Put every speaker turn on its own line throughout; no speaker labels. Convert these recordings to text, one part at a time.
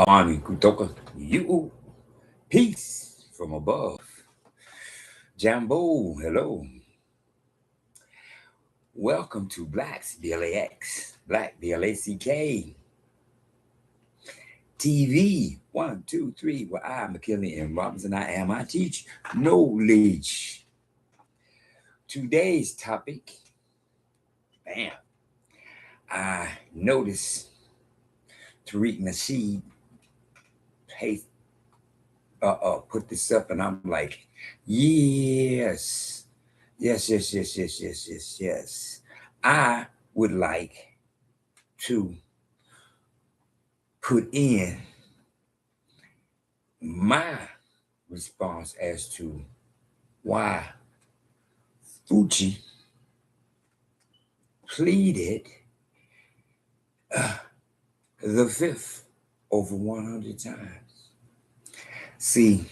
Army kutoka you peace from above. Jambo, hello. Welcome to Black's BLAX, Black BLACK TV 1, 2, 3. Where I, McKinley and Robinson, I teach knowledge. Today's topic, bam. I noticed Tariq Nasheed paste, put this up, and I'm like, yes. Yes. I would like to put in my response as to why Fucci pleaded uh, the fifth over 100 times. See,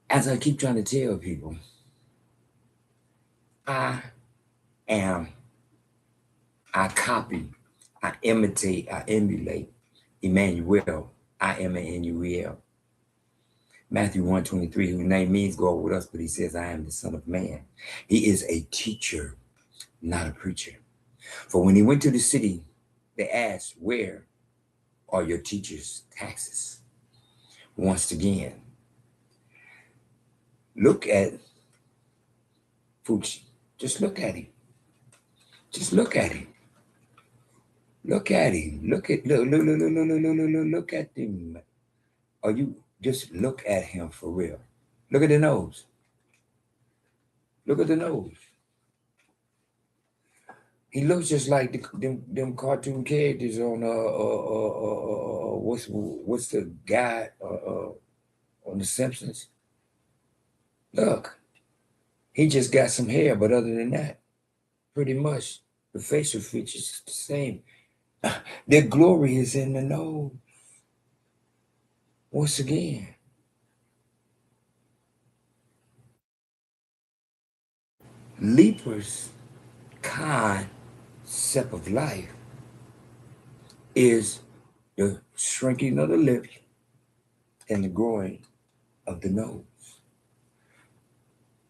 as I keep trying to tell people, I am, I copy, I imitate, I emulate Emmanuel. I am Emmanuel. Matthew 1:23, whose name means go with us, but he says, I am the Son of Man. He is a teacher, not a preacher. For when he went to the city, they asked, where are your teachers' taxes? Once again, look at Fucci. Just look at him. Just look at him. Look at him. Look at him. Or you just look at him for real. Look at the nose. Look at the nose. He looks just like them cartoon characters on what's the guy on The Simpsons? Look, he just got some hair, but other than that, pretty much the facial features is the same. Their glory is in the nose. Once again, lepers' concept of life is the shrinking of the lips and the growing of the nose.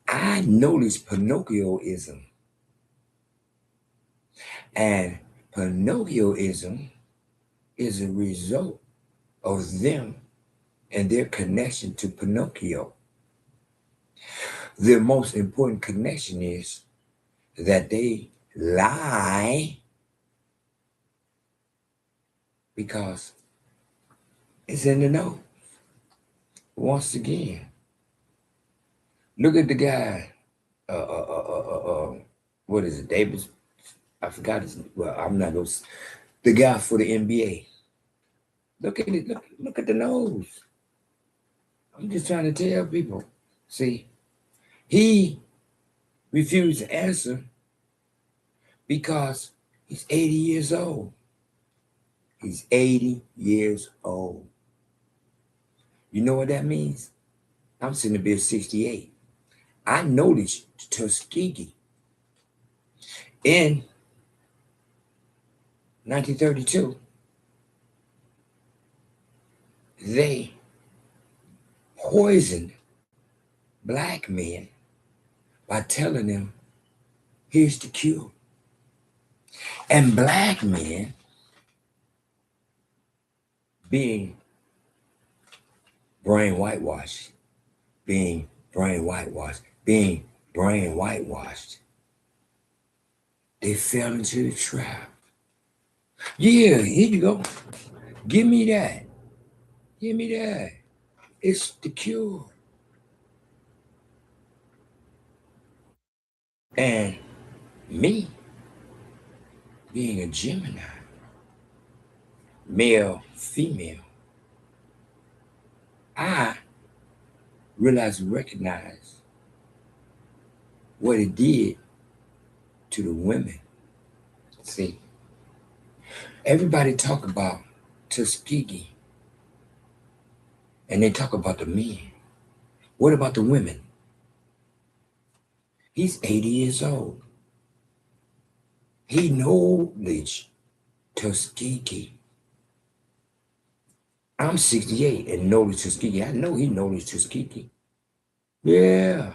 I noticed Pinocchioism, and Pinocchioism is a result of them and their connection to Pinocchio. Their most important connection is that they lie because it's in the nose. Once again, look at the guy. What is it, Davis? I forgot his. Well, I'm not gonna. The guy for the NBA. Look at it. Look at the nose. I'm just trying to tell people. See, he refused to answer because he's 80 years old. He's 80 years old. You know what that means? I'm sitting to be 68. I noticed Tuskegee in 1932. They poisoned black men by telling them, here's the cure. And black men, being brain whitewashed, being brain whitewashed, they fell into the trap. Yeah, here you go. Give me that. Give me that. It's the cure. And me, being a Gemini, male, female, I recognize what it did to the women. See, everybody talk about Tuskegee, and they talk about the men. What about the women? He's 80 years old. He knowledge Tuskegee. I'm 68 and know the Tuskegee. I know he knows the Tuskegee. Yeah.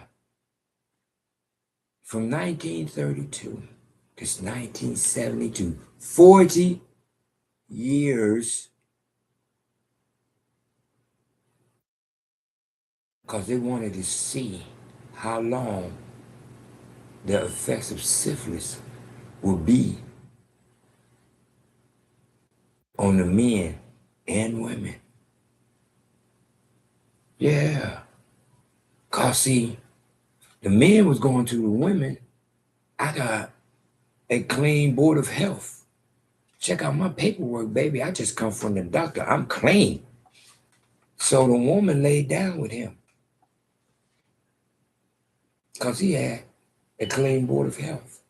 From 1932 to 1972, 40 years, because they wanted to see how long the effects of syphilis will be on the men and women. Yeah. Because, see, the men was going to the women. I got a clean board of health. Check out my paperwork, baby. I just come from the doctor. I'm clean. So the woman laid down with him because he had a clean board of health.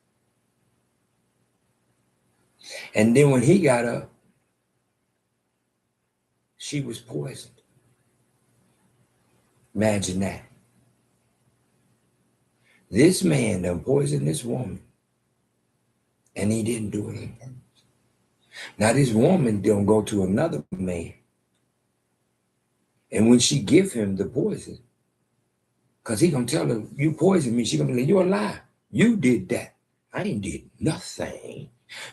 And then when he got up, she was poisoned. Imagine that. This man done poisoned this woman, and he didn't do it on purpose. Now this woman don't go to another man, and when she give him the poison, because he gonna tell her, you poisoned me, she gonna be like, you're a lie. You did that. I ain't did nothing,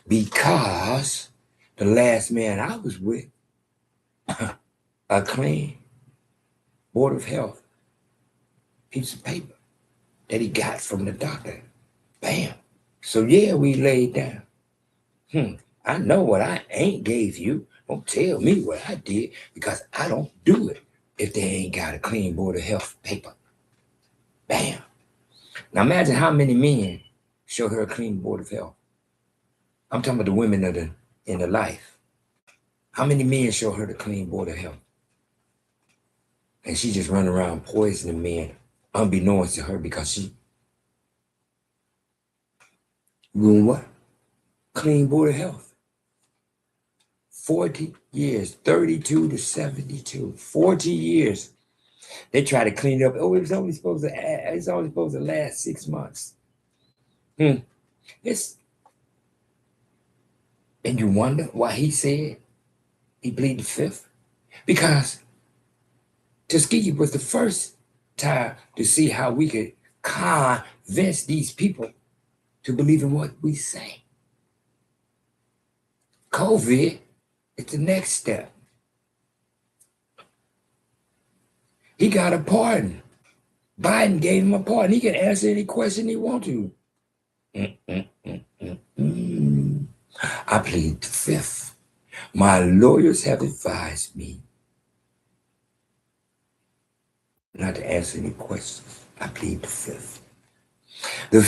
because the last man I was with, a clean board of health piece of paper that he got from the doctor. Bam. So yeah, we laid down. I know what I ain't gave you. Don't tell me what I did, because I don't do it if they ain't got a clean board of health paper. Bam. Now imagine how many men show her a clean board of health. I'm talking about the women in the life. How many men show her the clean board of health? And she just run around poisoning men unbeknownst to her, because she doing what? Clean board of health. 40 years, 32 to 72, 40 years. They try to clean it up. Oh, it's only supposed to last 6 months. And you wonder why he said he pleaded the fifth? Because Tuskegee was the first time to see how we could convince these people to believe in what we say. COVID is the next step. He got a pardon. Biden gave him a pardon. He can answer any question he wants to. I plead the fifth. My lawyers have advised me not to answer any questions. I plead the fifth. The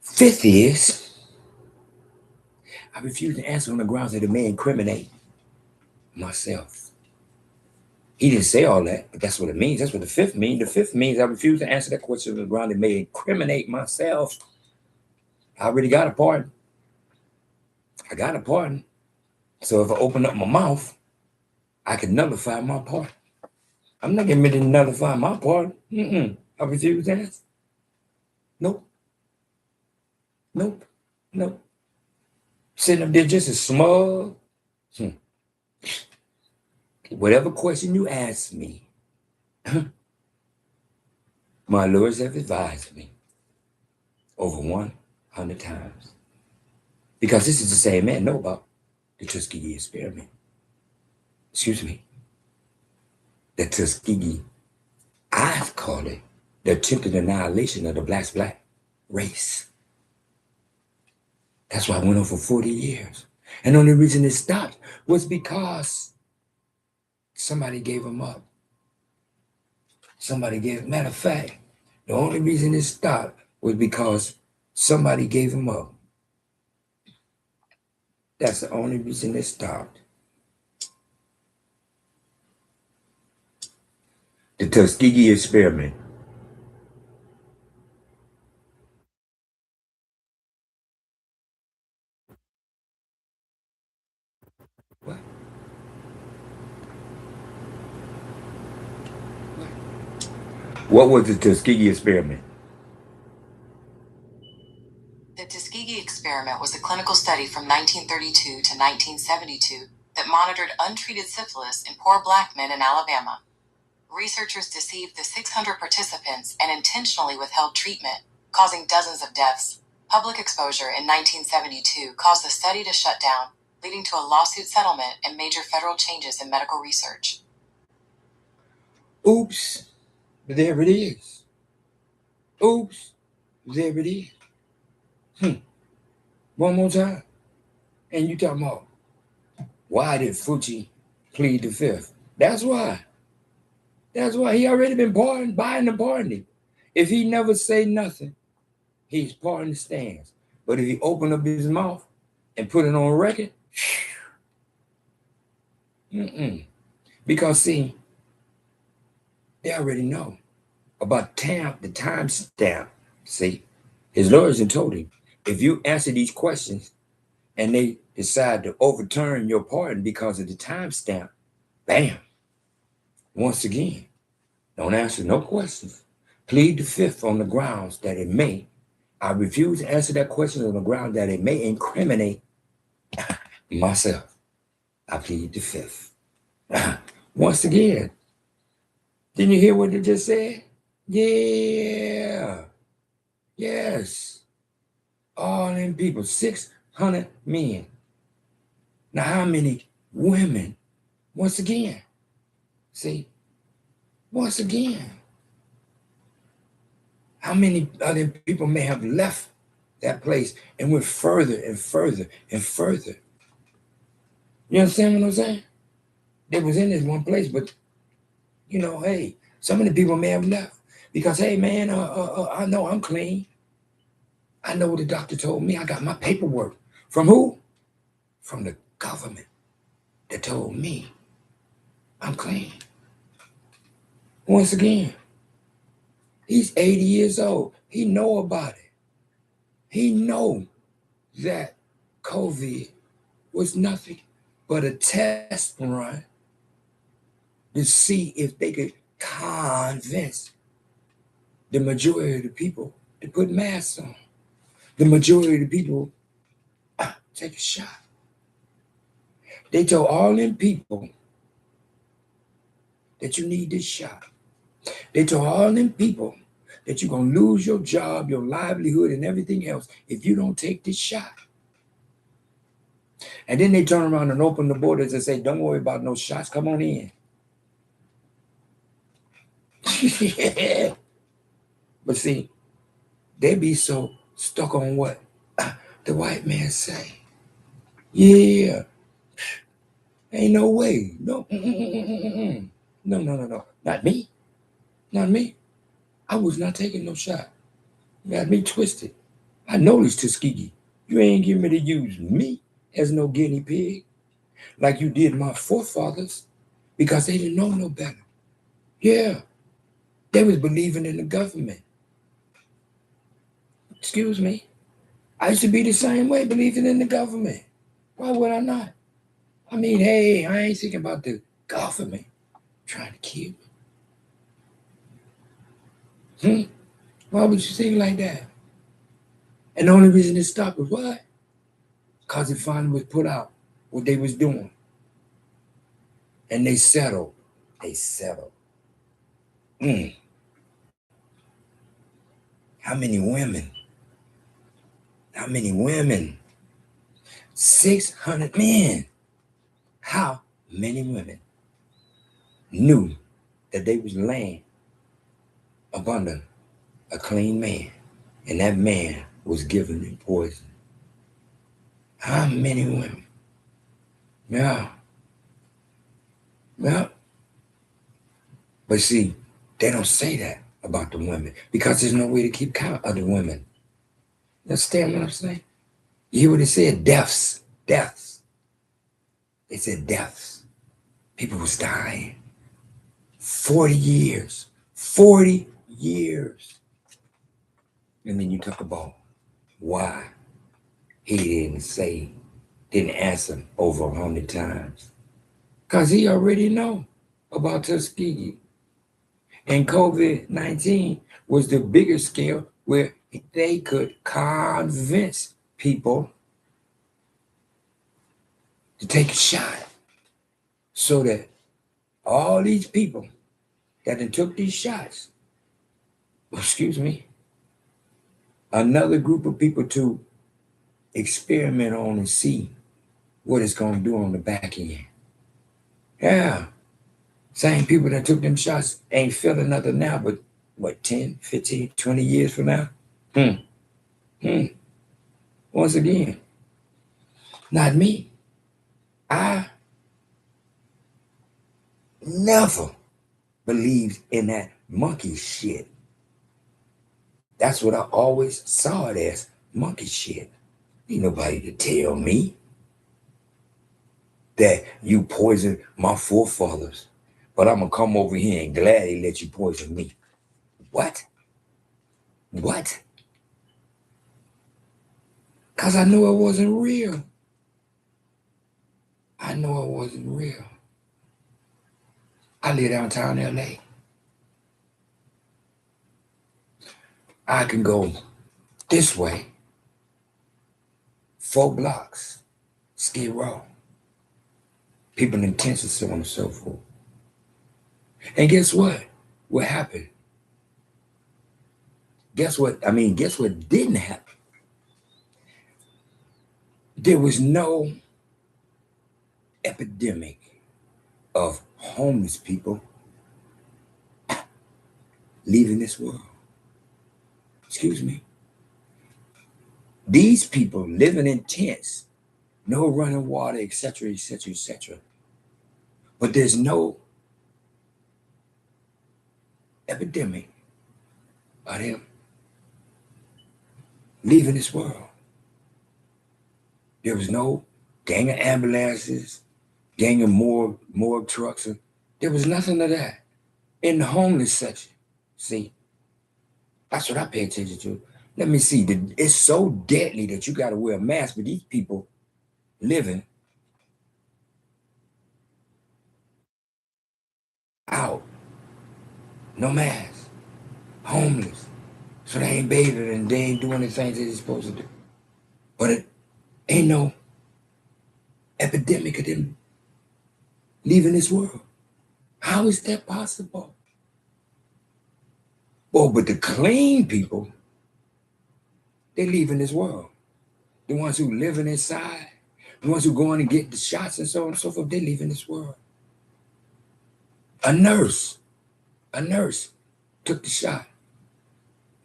fifth is, I refuse to answer on the grounds that it may incriminate myself. He didn't say all that, but that's what it means. That's what the fifth means. The fifth means I refuse to answer that question on the ground that may incriminate myself. I already got a pardon. I got a pardon. So if I open up my mouth, I can nullify my pardon. I'm not getting ready to nullify my pardon. I refuse to answer. Nope. Sitting up there just as smug. Whatever question you ask me, my lawyers have advised me over 100 times. Because this is the same man know about the Tuskegee experiment. Excuse me. The Tuskegee, I call it the attempted annihilation of the Blaxblack race. That's why it went on for 40 years. And the only reason it stopped was because somebody gave them up. Matter of fact, the only reason it stopped was because somebody gave them up. That's the only reason it stopped. The Tuskegee experiment. What? What was the Tuskegee experiment?
The Tuskegee experiment was a clinical study from 1932 to 1972 that monitored untreated syphilis in poor black men in Alabama. Researchers deceived the 600 participants and intentionally withheld treatment, causing dozens of deaths. Public exposure in 1972 caused the study to shut down, leading to a lawsuit settlement and major federal changes in medical research.
Oops, there it is. Oops, there it is. One more time. And you talking about, why did Fucci plead the fifth? That's why. That's why he already been buying and pardoning. If he never say nothing, he's pardoning the stands. But if he open up his mouth and put it on record, because see, they already know about the time stamp. See, his lawyers have told him, if you answer these questions and they decide to overturn your pardon because of the time stamp, bam. Once again, don't answer no questions. Plead the fifth on the grounds that it may. I refuse to answer that question on the ground that it may incriminate myself. I plead the fifth. Once again, didn't you hear what they just said? Yeah. Yes. All them people, 600 men. Now, how many women? Once again, see, once again, how many other people may have left that place and went further and further and further? You understand what I'm saying? They was in this one place, but hey, some of the people may have left because, hey, man, I know I'm clean. I know what the doctor told me. I got my paperwork. From who? From the government that told me I'm clean. Once again, he's 80 years old. He know about it. He know that COVID was nothing but a test run to see if they could convince the majority of the people to put masks on. The majority of the people take a shot. They told all them people that you need this shot. They told all them people that you're going to lose your job, your livelihood, and everything else if you don't take this shot. And then they turn around and open the borders and say, don't worry about no shots. Come on in. Yeah. But see, they be so stuck on what the white man say. Yeah. Ain't no way. No. No. Not me. Not me. I was not taking no shot. You got me twisted. I know this Tuskegee. You ain't getting me to use me as no guinea pig like you did my forefathers because they didn't know no better. Yeah. They was believing in the government. Excuse me. I used to be the same way, believing in the government. Why would I not? I mean, hey, I ain't thinking about the government trying to kill me. Why would you think like that? And the only reason it stopped was what? Because it finally was put out what they was doing. And they settled. They settled. How many women? How many women? 600 men. How many women knew that they was laying up under a clean man and that man was giving them poison? How many women? Yeah. But see, they don't say that about the women because there's no way to keep count of the women. You understand what I'm saying? You hear what they said? Deaths. Deaths. They said deaths. People was dying. 40 years. 40 years. And then you talk about why he didn't answer over 100 times. Because he already know about Tuskegee. And COVID-19 was the bigger scale where they could convince people to take a shot. so that all these people that then took these shots, excuse me, another group of people to experiment on and see what it's going to do on the back end. Yeah. Same people that took them shots ain't feeling nothing now, but what, 10, 15, 20 years from now? Once again, not me. I never believed in that monkey shit. That's what I always saw it as, monkey shit. Ain't nobody to tell me that you poisoned my forefathers, but I'm gonna come over here and gladly let you poison me. What? What? Because I knew it wasn't real. I know it wasn't real. I live downtown LA. I can go this way, 4 blocks, Skid Row. People in Texas, so on and so forth. And guess what? What happened? Guess what? Guess what didn't happen? There was no epidemic of homeless people leaving this world. Excuse me. These people living in tents, no running water, etc., etc., etc. But there's no epidemic of them leaving this world. There was no gang of ambulances, gang of morgue trucks. There was nothing of that in the homeless section. See, that's what I pay attention to. Let me see. It's so deadly that you got to wear a mask, but these people living out, no mask, homeless. So they ain't bathing and they ain't doing the things they're supposed to do. But it ain't no epidemic of them leaving this world. How is that possible? Well, but the clean people, they leaving this world. The ones who living inside, the ones who going and get the shots and so on and so forth, they leaving this world. A nurse took the shot.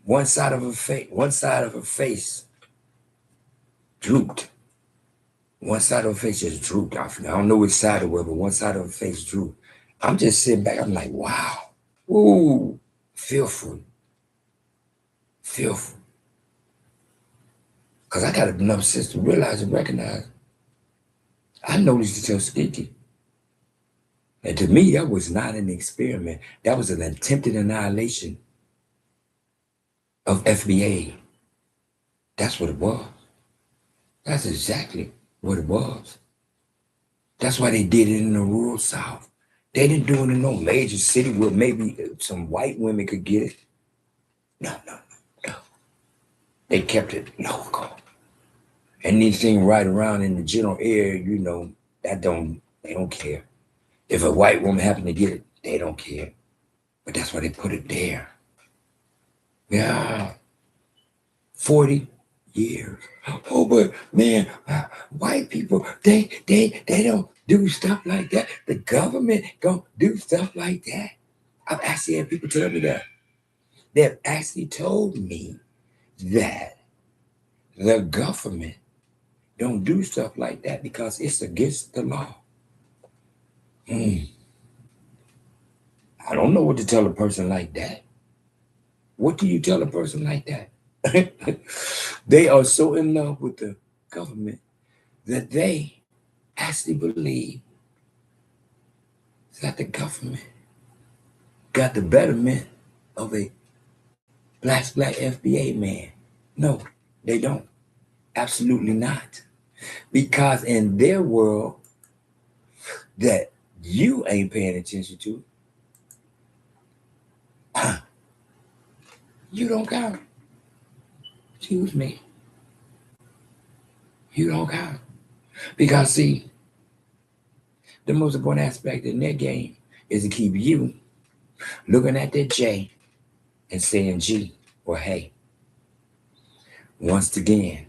One side of her face drooped. One side of her face just drooped. I don't know which side it was, but one side of her face drooped. I'm just sitting back. I'm like, wow. Ooh, fearful. Because I got enough sense to realize and recognize. I noticed the Tuskegee. And to me, that was not an experiment. That was an attempted annihilation of FBA. That's what it was. That's exactly what it was. That's why they did it in the rural South. They didn't do it in no major city where maybe some white women could get it. No. They kept it local. Anything right around in the general area, they don't care. If a white woman happened to get it, they don't care. But that's why they put it there. Yeah. 40 years. Oh, but man, white people, they don't do stuff like that. The government don't do stuff like that. I've actually had people tell me that. They've actually told me that the government don't do stuff like that because it's against the law. I don't know what to tell a person like that. What do you tell a person like that? They are so in love with the government that they actually believe that the government got the betterment of a Blaxblack FBA man. No, they don't. Absolutely not. Because in their world that you ain't paying attention to, you don't count. Excuse me. You don't count. Because see, The most important aspect in that game is to keep you looking at that J and saying G or hey. Once again,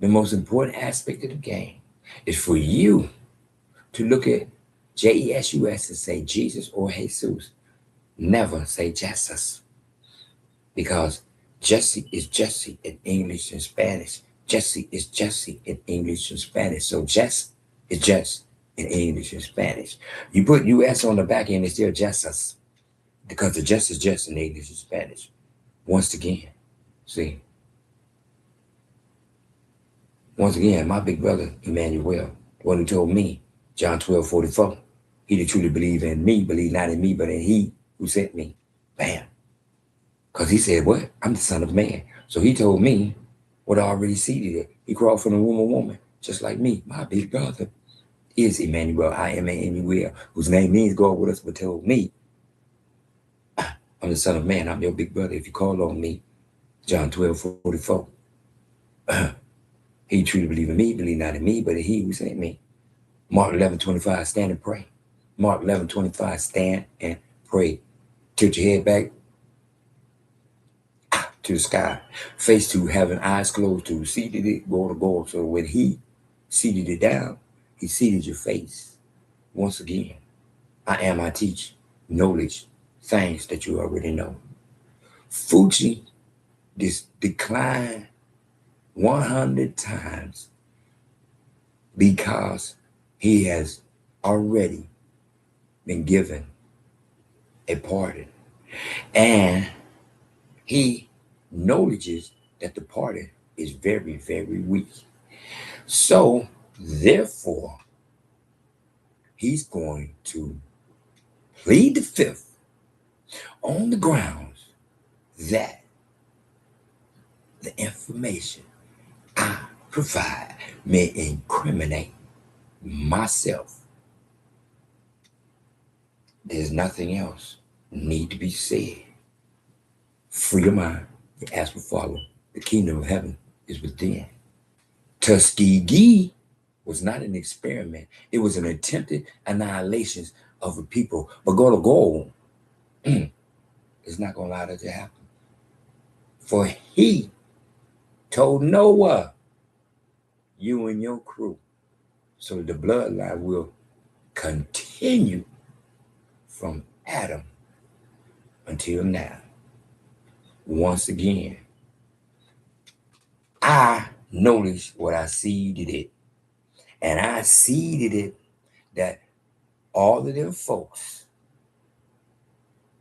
the most important aspect of the game is for you to look at Jesus and say Jesus or Jesus. Never say Jesus. Because Jesse is Jesse in English and Spanish. Jesse is Jesse in English and Spanish. So Jess is Jess in English and Spanish. You put US on the back end, it's still Jesus. Because the Jess is Jess in English and Spanish. Once again, see. Once again, my big brother, Emmanuel, the one who told me, John 12:44, he that truly believe in me, believe not in me, but in he who sent me. Bam. Because he said, what? I'm the Son of Man. So he told me what I already seeded it. He crawled from the womb of woman, just like me. My big brother is Emmanuel, I am Emmanuel, whose name means God with us, but told me, I'm the Son of Man. I'm your big brother. If you call on me, John 12:44. He truly believe in me, believe not in me, but in he who sent me. Mark 11:25, stand and pray. Mark 11:25, stand and pray. Tilt your head back to the sky, face to heaven, eyes closed to seated it, goal to goal. So when he seated it down, he seated your face. Once again, I teach knowledge, things that you already know. Fuji declined 100 times because he has already been given a pardon. And he acknowledges that the pardon is very, very weak. So, therefore, he's going to plead the fifth on the grounds that the information I provide may incriminate myself. There's nothing else need to be said. Free your mind. Ask for follow. The kingdom of heaven is within. Tuskegee was not an experiment. It was an attempted annihilation of the people. But go to goal. It's not going to allow that to happen. For he told Noah, you and your crew, so the bloodline will continue from Adam until now. Once again, I noticed what I seeded it. And I seeded it that all of them folks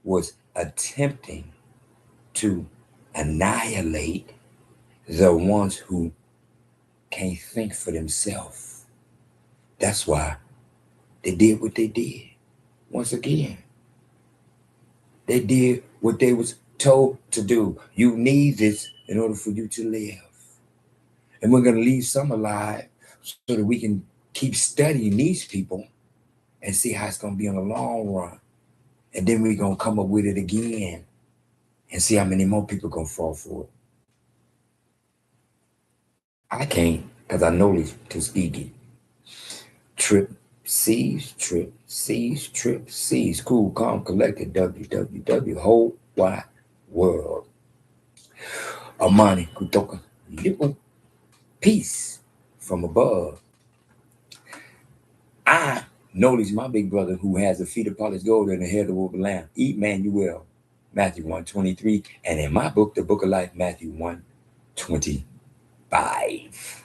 was attempting to annihilate the ones who can't think for themselves. That's why they did what they did. Once again, they did what they was told to do. You need this in order for you to live. And we're going to leave some alive so that we can keep studying these people and see how it's going to be in the long run. And then we're going to come up with it again and see how many more people going to fall for it. I can't, because I know these Tuskegee. Trip C's, cool, calm, collected, www, whole wide world. Amani, Kutoka, Lipo, peace from above. I notice my big brother who has the feet of polished gold and the head of a lamb, Emmanuel, Matthew 1:23, and in my book, the book of life, Matthew 1:25.